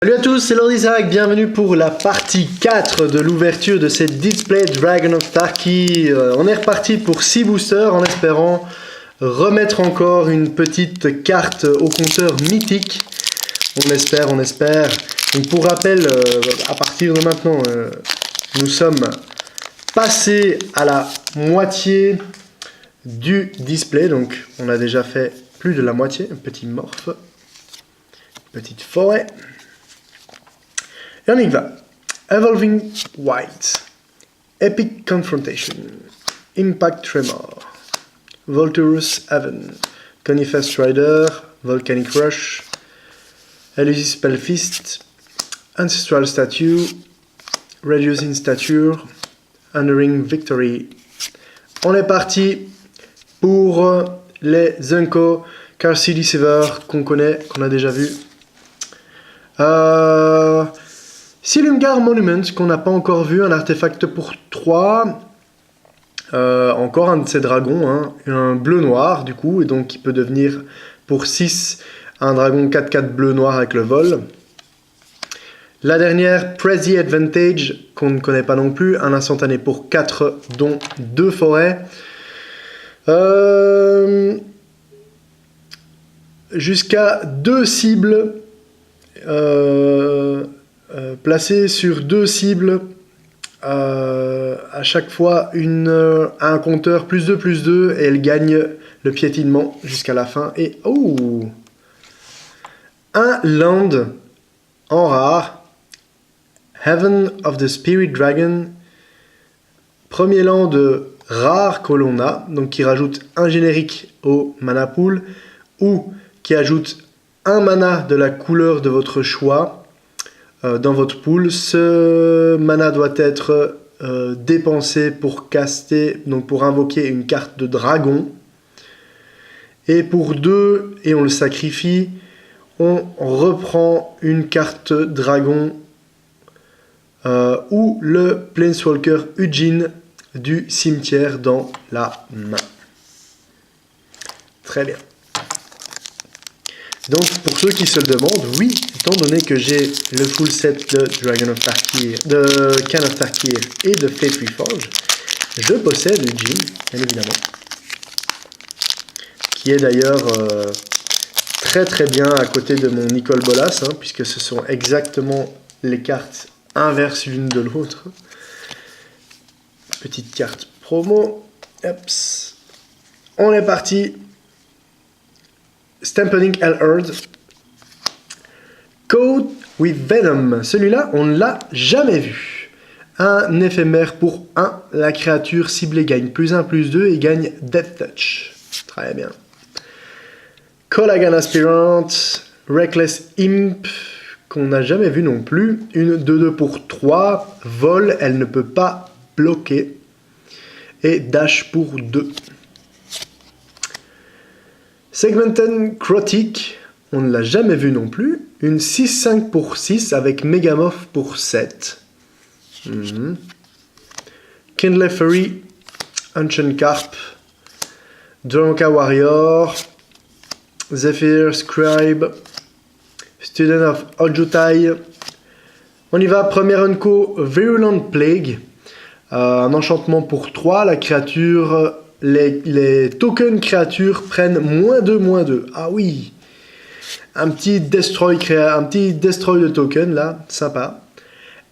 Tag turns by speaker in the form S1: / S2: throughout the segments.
S1: Salut à tous, c'est Lord Isaac, bienvenue pour la partie 4 de l'ouverture de cette Display Dragon of Tarkir. On est reparti pour 6 boosters en espérant remettre encore une petite carte au compteur mythique. On espère. Donc pour rappel, à partir de maintenant, nous sommes passés à la moitié du display. Donc on a déjà fait plus de la moitié, un petit morph, petite forêt. Et on y va. Evolving White, Epic Confrontation, Impact Tremor, Volturus Haven, Conifer Strider, Volcanic Rush, Elusive Spellfist, Ancestral Statue, Reducing Stature, Honoring Victory. On est parti pour les Zunko Carcy Deceiver qu'on connaît, qu'on a déjà vu. Silumgar Monument, qu'on n'a pas encore vu, un artefact pour 3. Encore un de ces dragons, hein, un bleu-noir du coup, et donc il peut devenir pour 6 un dragon 4-4 bleu-noir avec le vol. La dernière, Prezi Advantage, qu'on ne connaît pas non plus, un instantané pour 4, dont 2 forêts. Jusqu'à 2 cibles. Placé sur 2 cibles, à chaque fois un compteur +2/+2 et elle gagne le piétinement jusqu'à la fin. Et un land en rare, Heaven of the Spirit Dragon, premier land rare que l'on a, donc qui rajoute un générique au mana pool ou qui ajoute un mana de la couleur de votre choix dans votre pool. Ce mana doit être dépensé pour caster, donc pour invoquer une carte de dragon. Et pour 2, et on le sacrifie, on reprend une carte dragon ou le Planeswalker Ujin du cimetière dans la main. Très bien. Donc, pour ceux qui se le demandent, oui, étant donné que j'ai le full set de Dragon of Tarkir, de Khan of Tarkir et de Fate Reforged, je possède Ujin, bien évidemment, qui est d'ailleurs très très bien à côté de mon Nicol Bolas, hein, puisque ce sont exactement les cartes inverses l'une de l'autre. Petite carte promo. Ups. On est parti. Stampeding Hellherd. Code with Venom. Celui-là, on ne l'a jamais vu. Un éphémère pour 1. La créature ciblée gagne +1/+2 et gagne Death Touch. Très bien. Collagan Aspirant. Reckless Imp, qu'on n'a jamais vu non plus. Une 2/2 pour 3. Vol, elle ne peut pas bloquer. Et dash pour 2. Segmented Crotic, on ne l'a jamais vu non plus. Une 6/5 pour 6 avec Megamorph pour 7. Kindle Fury, Ancient Carp, Dronka Warrior, Zephyr Scribe, Student of Ojutai. On y va, premier unco, Virulent Plague, un enchantement pour 3, la créature... Les tokens créatures prennent -2/-2. Ah oui, un petit destroy de token là, sympa.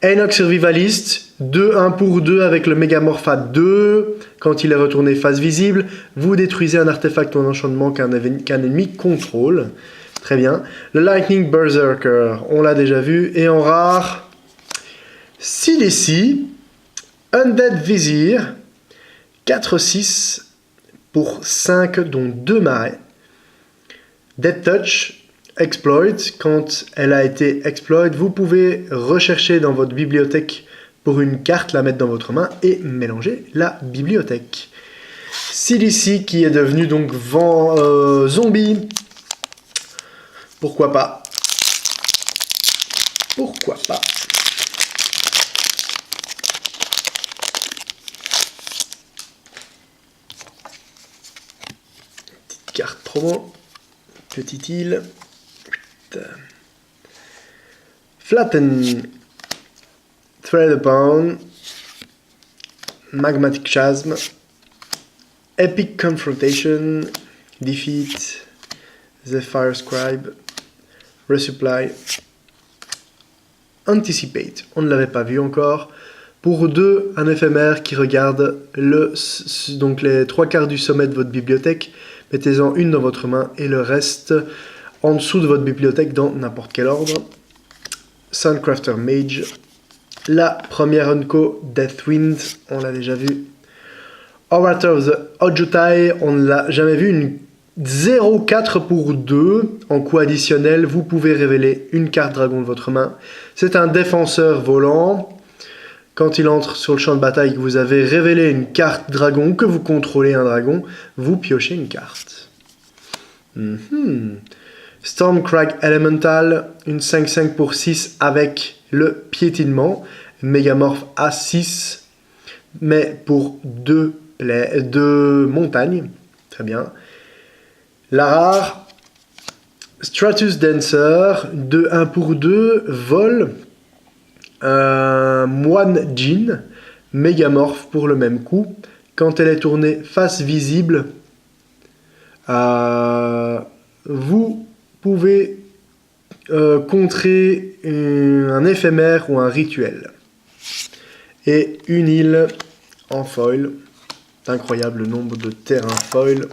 S1: Enoch Survivalist, 2/1 pour 2 avec le Megamorph à 2. Quand il est retourné face visible, vous détruisez un artefact ou un enchantement qu'un ennemi contrôle. Très bien. Le Lightning Berserker, on l'a déjà vu. Et en rare, CDC, Undead Vizier, 4/6 pour 5, dont 2 marais. Death Touch, Exploit. Quand elle a été exploit, vous pouvez rechercher dans votre bibliothèque pour une carte, la mettre dans votre main et mélanger la bibliothèque. CDC qui est devenu donc zombie. Pourquoi pas? Pourquoi pas? Carte promo, petite île, Flatten, Thread Upon, Magmatic Chasm, Epic Confrontation, Defeat, Zephyr Scribe, Resupply, Anticipate. On ne l'avait pas vu encore. Pour 2, un éphémère qui regarde donc les 3/4 du sommet de votre bibliothèque. Mettez-en une dans votre main et le reste en dessous de votre bibliothèque dans n'importe quel ordre. Suncrafter Mage. La première Unco, Deathwind, on l'a déjà vu. Orator of the Ojutai, on ne l'a jamais vu. Une 0,4 pour 2. En coût additionnel, vous pouvez révéler une carte dragon de votre main. C'est un défenseur volant. Quand il entre sur le champ de bataille, que vous avez révélé une carte dragon, que vous contrôlez un dragon, vous piochez une carte. Stormcrag Elemental, une 5/5 pour 6 avec le piétinement. Mégamorph à 6, mais pour 2 montagnes. Très bien. La rare, Stratus Dancer, 1 pour 2, vol. Moine Djinn, mégamorphe pour le même coup. Quand elle est tournée face visible, vous pouvez contrer un éphémère ou un rituel. Et une île en foil. Incroyable le nombre de terrains foil.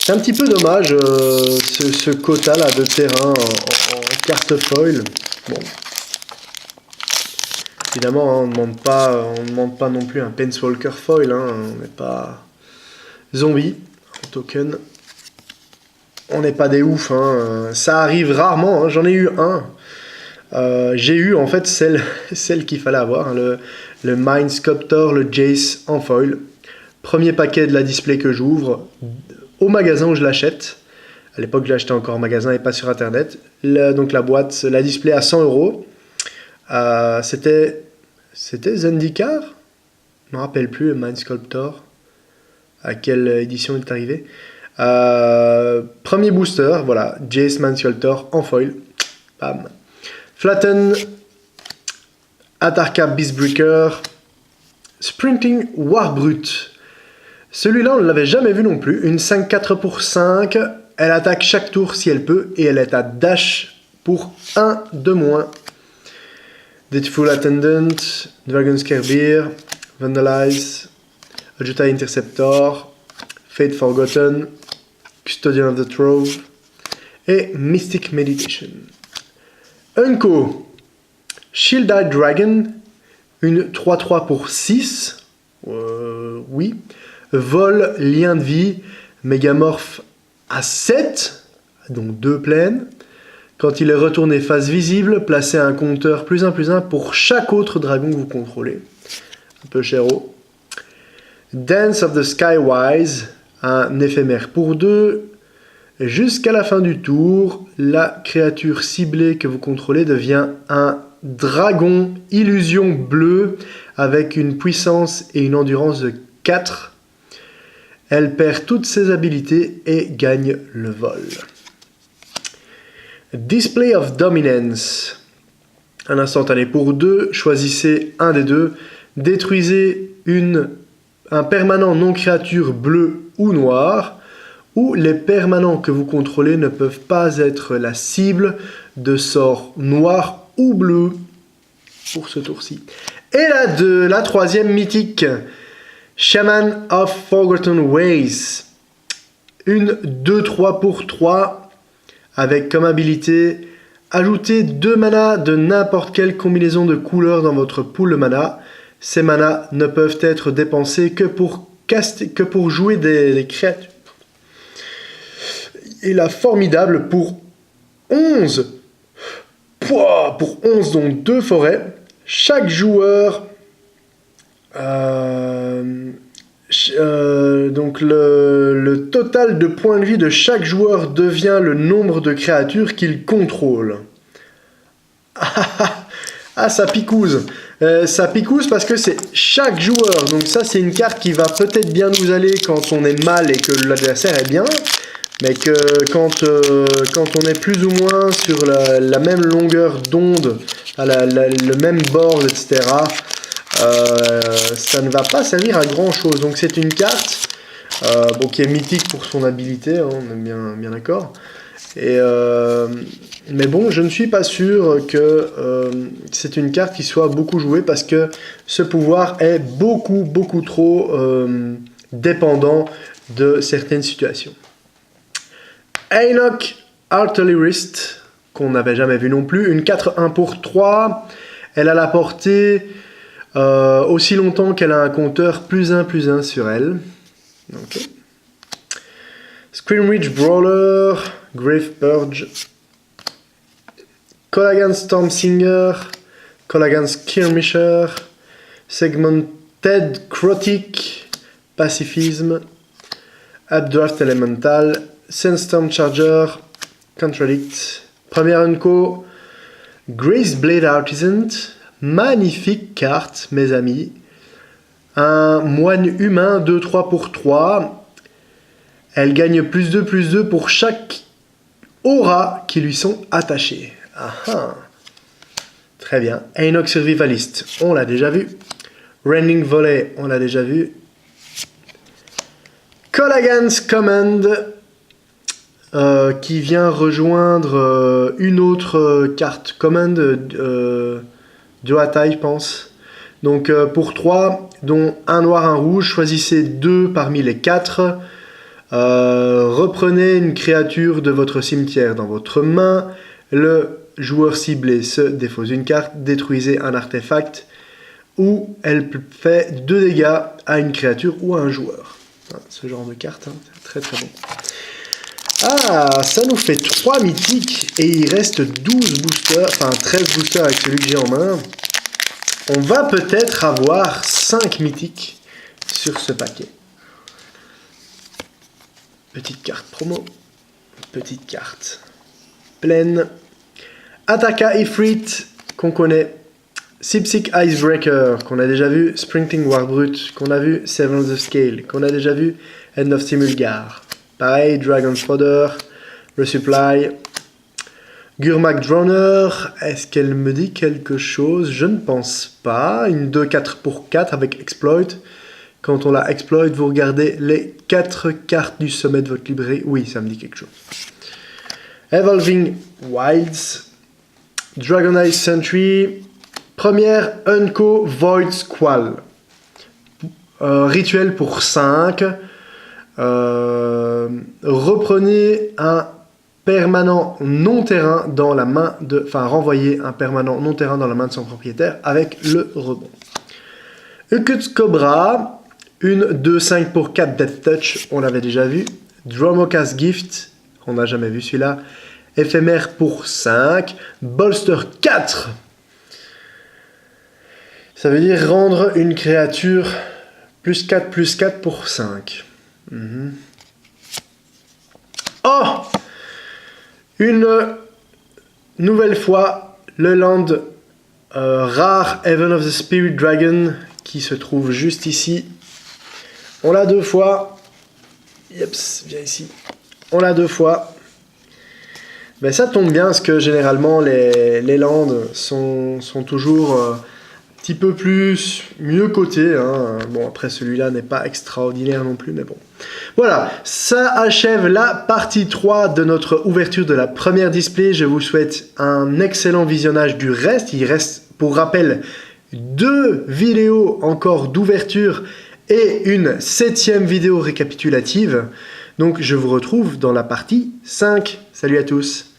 S1: C'est un petit peu dommage ce quota là de terrain en carte foil. Bon. Évidemment, on ne demande pas non plus un Planeswalker foil, hein, on n'est pas zombie en token. On n'est pas des oufs, hein. Ça arrive rarement, hein. J'en ai eu un. J'ai eu en fait celle qu'il fallait avoir, hein, le Mind Sculptor, le Jace en foil. Premier paquet de la display que j'ouvre au magasin où je l'achète. À l'époque, je l'achetais encore en magasin et pas sur internet. Donc la boîte, la display à 100 €. C'était Zendikar. Je me rappelle plus, le Mind Sculptor. À quelle édition il est arrivé. Premier booster, voilà, Jace Mind Sculptor en foil. Bam. Flatten, Atarka Beastbreaker, Sprinting Warbrute. Celui-là, on ne l'avait jamais vu non plus. Une 5/4 pour 5. Elle attaque chaque tour si elle peut. Et elle est à dash pour 1 de moins. Deathful Attendant, Dragon Scarebear, Vandalize, Ojutai Interceptor, Fate Forgotten, Custodian of the Trove et Mystic Meditation. Unco, Shield-Eyed Dragon, une 3/3 pour 6. Oui. Vol, lien de vie, mégamorphe à 7, donc 2 plaines. Quand il est retourné face visible, placez un compteur +1/+1 pour chaque autre dragon que vous contrôlez. Un peu chéro. Dance of the Skywise, un éphémère pour 2. Jusqu'à la fin du tour, la créature ciblée que vous contrôlez devient un dragon illusion bleue avec une puissance et une endurance de 4. Elle perd toutes ses habilités et gagne le vol. Display of Dominance. Un instantané pour 2. Choisissez un des deux. Détruisez un permanent non-créature bleu ou noir. Ou les permanents que vous contrôlez ne peuvent pas être la cible de sorts noirs ou bleus pour ce tour-ci. Et la troisième mythique. Shaman of Forgotten Ways. Une 2/3 pour 3. Avec comme habilité, ajouter 2 manas de n'importe quelle combinaison de couleurs dans votre pool de mana. Ces manas ne peuvent être dépensés que pour jouer des créatures. Et la formidable pour 11. Pour 11, donc 2 forêts. Chaque joueur... donc le total de points de vie de chaque joueur devient le nombre de créatures qu'il contrôle. Ah, ça picouse. Ça picouse parce que c'est chaque joueur. Donc ça, c'est une carte qui va peut-être bien nous aller quand on est mal et que l'adversaire est bien. mais que quand on est plus ou moins sur la même longueur d'onde, le même board, etc., ça ne va pas servir à grand chose. Donc c'est une carte bon, qui est mythique pour son habilité, hein, on est bien d'accord. Mais bon, je ne suis pas sûr que c'est une carte qui soit beaucoup jouée parce que ce pouvoir est beaucoup trop dépendant de certaines situations. Enoch Artillerist, qu'on n'avait jamais vu non plus, une 4-1 pour 3. Elle a la portée aussi longtemps qu'elle a un compteur +1/+1 sur elle. Okay. Screamridge Brawler, Grave Purge, Colagan Stormsinger, Colagan Skirmisher, Segmented Crotic, Pacifisme, Updraft Elemental, Sandstorm Charger, Contradict. Première unco, Grace Blade Artisan, magnifique carte, mes amis. Un moine humain 2-3 pour 3. Elle gagne +2/+2 pour chaque aura qui lui sont attachées. Ah. Très bien. Enoch Survivalist, on l'a déjà vu. Rending Volley, on l'a déjà vu. Colagan's Command, qui vient rejoindre une autre carte. Command Duatai, je pense. Donc pour 3, dont un noir, un rouge, choisissez 2 parmi les 4. Reprenez une créature de votre cimetière dans votre main. Le joueur ciblé se défausse une carte. Détruisez un artefact ou elle fait 2 dégâts à une créature ou à un joueur. Ce genre de carte, hein, très bon. Ah, ça nous fait 3 mythiques et il reste 12 boosters, enfin 13 boosters avec celui que j'ai en main. On va peut-être avoir 5 mythiques sur ce paquet. Petite carte promo. Petite carte pleine. Ataka Ifrit, qu'on connaît. Sipsik Icebreaker, qu'on a déjà vu. Sprinting Warbrut, qu'on a vu. Seven of the Scale, qu'on a déjà vu. End of Simulgar. Pareil, Dragon's Fodder. Resupply. Gurmak Droner, est-ce qu'elle me dit quelque chose? Je ne pense pas. Une 2-4 pour 4 avec Exploit. Quand on la exploit, vous regardez les 4 cartes du sommet de votre librairie. Oui, ça me dit quelque chose. Evolving Wilds. Dragon Eye Sentry. Première Unco Void Squall. Rituel pour 5. Reprenez un permanent non-terrain dans la main de... Enfin, renvoyer un permanent non-terrain dans la main de son propriétaire avec le rebond. Ukut's Cobra, une 2-5 pour 4 Death Touch, on l'avait déjà vu. Dromoka's Gift, on n'a jamais vu celui-là. Éphémère pour 5. Bolster 4. Ça veut dire rendre une créature +4/+4 pour 5. Oh! Une nouvelle fois, le land rare Heaven of the Spirit Dragon qui se trouve juste ici. On l'a 2 fois. Yeps, viens ici. On l'a 2 fois. Ben, ça tombe bien parce que généralement les lands sont toujours un petit peu mieux cotés. Hein. Bon, après celui-là n'est pas extraordinaire non plus, mais bon. Voilà, ça achève la partie 3 de notre ouverture de la première display. Je vous souhaite un excellent visionnage du reste. Il reste, pour rappel, 2 vidéos encore d'ouverture et une 7e vidéo récapitulative. Donc je vous retrouve dans la partie 5. Salut à tous!